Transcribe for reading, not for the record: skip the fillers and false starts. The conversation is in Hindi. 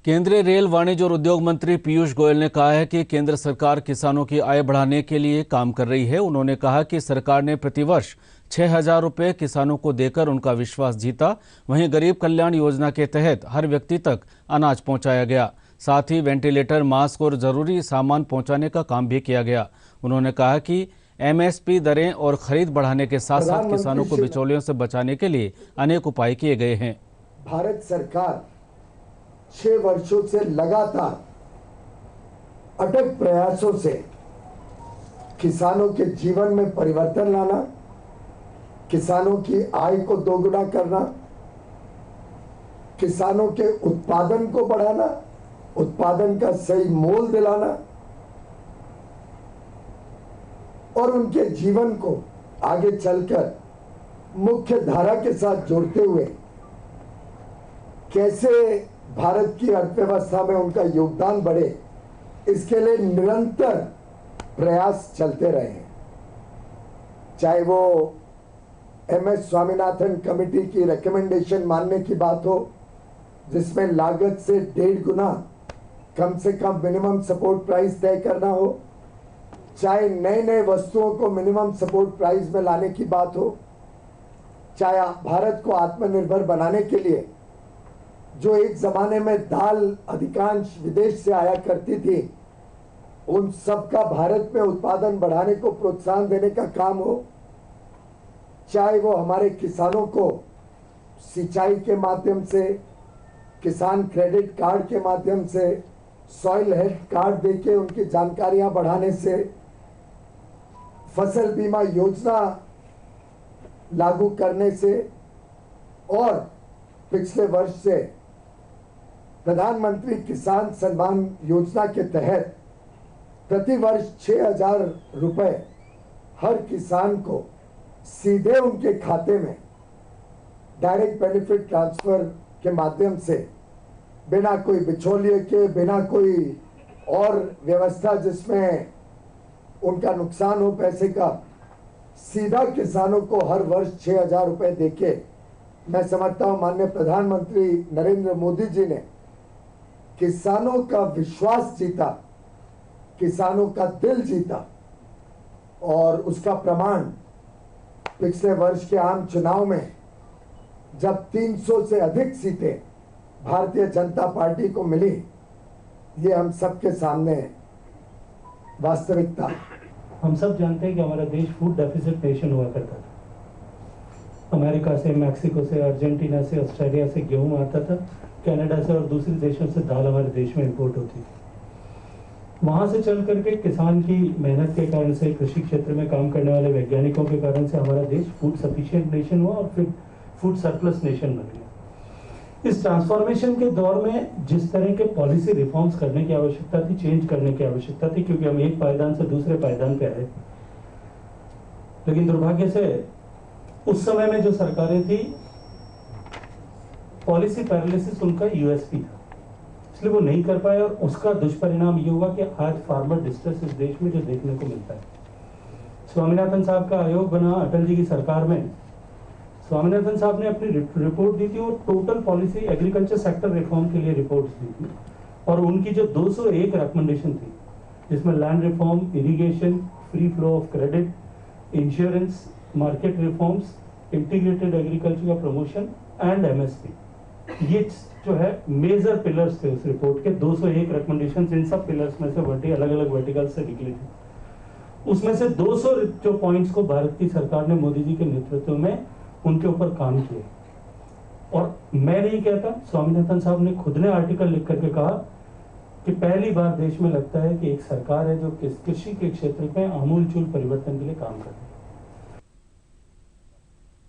केंद्रीय रेल, वाणिज््य और उद्योग मंत्री पीयूष गोयल ने कहा है कि केंद्र सरकार किसानों की आय बढ़ाने के लिए काम कर रही है। उन्होंने कहा कि सरकार ने प्रतिवर्ष 6,000 रुपये किसानों को देकर उनका विश्वास जीता। वहीं गरीब कल्याण योजना के तहत हर व्यक्ति तक अनाज पहुंचाया गया। साथ ही वेंटिलेटर, मास्क और जरूरी सामान पहुंचाने का काम भी किया गया। उन्होंने कहा कि MSP दरें और खरीद बढ़ाने के साथ साथ किसानों को बिचौलियों से बचाने के लिए अनेक उपाय किए गए हैं। भारत सरकार 6 वर्षों से लगातार अटक प्रयासों से किसानों के जीवन में परिवर्तन लाना, किसानों की आय को दोगुना करना, किसानों के उत्पादन को बढ़ाना, उत्पादन का सही मोल दिलाना और उनके जीवन को आगे चलकर मुख्य धारा के साथ जोड़ते हुए कैसे भारत की अर्थव्यवस्था में उनका योगदान बढ़े, इसके लिए निरंतर प्रयास चलते रहे हैं। चाहे वो MS स्वामीनाथन कमेटी की रिकमेंडेशन मानने की बात हो, जिसमें लागत से 1.5 गुना कम से कम मिनिमम सपोर्ट प्राइस तय करना हो, चाहे नए नए वस्तुओं को मिनिमम सपोर्ट प्राइस में लाने की बात हो, चाहे भारत को आत्मनिर्भर बनाने के लिए जो एक जमाने में दाल अधिकांश विदेश से आया करती थी, उन सब का भारत में उत्पादन बढ़ाने को प्रोत्साहन देने का काम हो, चाहे वो हमारे किसानों को सिंचाई के माध्यम से, किसान क्रेडिट कार्ड के माध्यम से, सॉइल हेल्थ कार्ड देके उनकी जानकारियां बढ़ाने से, फसल बीमा योजना लागू करने से और पिछले वर्ष से प्रधानमंत्री किसान सम्मान योजना के तहत प्रति वर्ष 6,000 रुपए हर किसान को सीधे उनके खाते में डायरेक्ट बेनिफिट ट्रांसफर के माध्यम से, बिना कोई बिचौलिए के, बिना कोई और व्यवस्था जिसमें उनका नुकसान हो पैसे का, सीधा किसानों को हर वर्ष 6,000 रुपए देके, मैं समझता हूं माननीय प्रधानमंत्री नरेंद्र मोदी जी ने किसानों का विश्वास जीता, किसानों का दिल जीता और उसका प्रमाण पिछले वर्ष के आम चुनाव में जब 300 से अधिक सीटें भारतीय जनता पार्टी को मिली, ये हम सबके सामने वास्तविकता। हम सब जानते हैं कि हमारा देश फूड डेफिसिट नेशन हुआ करता था। अमेरिका से, मैक्सिको से, अर्जेंटीना से, ऑस्ट्रेलिया से गेहूं आता था, कनाडा से और दूसरे देशों से दाल हमारे देश में इंपोर्ट होती थी। वहां से चल करके किसान की मेहनत के कारण से, कृषि क्षेत्र में काम करने वाले वैज्ञानिकों के कारण से हमारा देश फूड सफिशिएंट नेशन हुआ और फिर फूड सरप्लस नेशन बन गया। इस ट्रांसफॉर्मेशन के दौर में जिस तरह के पॉलिसी रिफॉर्म्स करने की आवश्यकता थी, चेंज करने की आवश्यकता थी, क्योंकि हम एक पायदान से दूसरे पायदान पे आए, लेकिन दुर्भाग्य से उस समय में जो सरकारें थी, पॉलिसी पैरालिसिस उनका USP था, इसलिए वो नहीं कर पाए और उसका दुष्परिणाम ये हुआ कि आज फार्मर डिस्ट्रेस इस देश में जो देखने को मिलता है। स्वामीनाथन साहब का आयोग बना अटल जी की सरकार में। स्वामीनाथन साहब ने अपनी रिपोर्ट दी थी और total policy agriculture sector reform के लिए रिपोर्ट्स दी थी, और उनकी जो 201 रिकमेंडेशन थी, जिसमें land reform, irrigation, free flow of credit, insurance, market reforms, integrated agriculture का प्रमोशन एंड MSP, ये जो है मेजर पिलर्स थे उस रिपोर्ट के। 201 रिकमेंडेशंस, इन सब पिलर्स में से अलग अलग वर्टिकल्स से निकली थी। उसमें से 200 जो पॉइंट्स को भारत की सरकार ने मोदी जी के नेतृत्व में उनके ऊपर काम किए। और मैं नहीं कहता, स्वामीनाथन साहब ने खुद ने आर्टिकल लिख करके कहा कि पहली बार देश में लगता है कि एक सरकार है जो कृषि के क्षेत्र में आमूलचूल परिवर्तन के लिए काम कर रही है।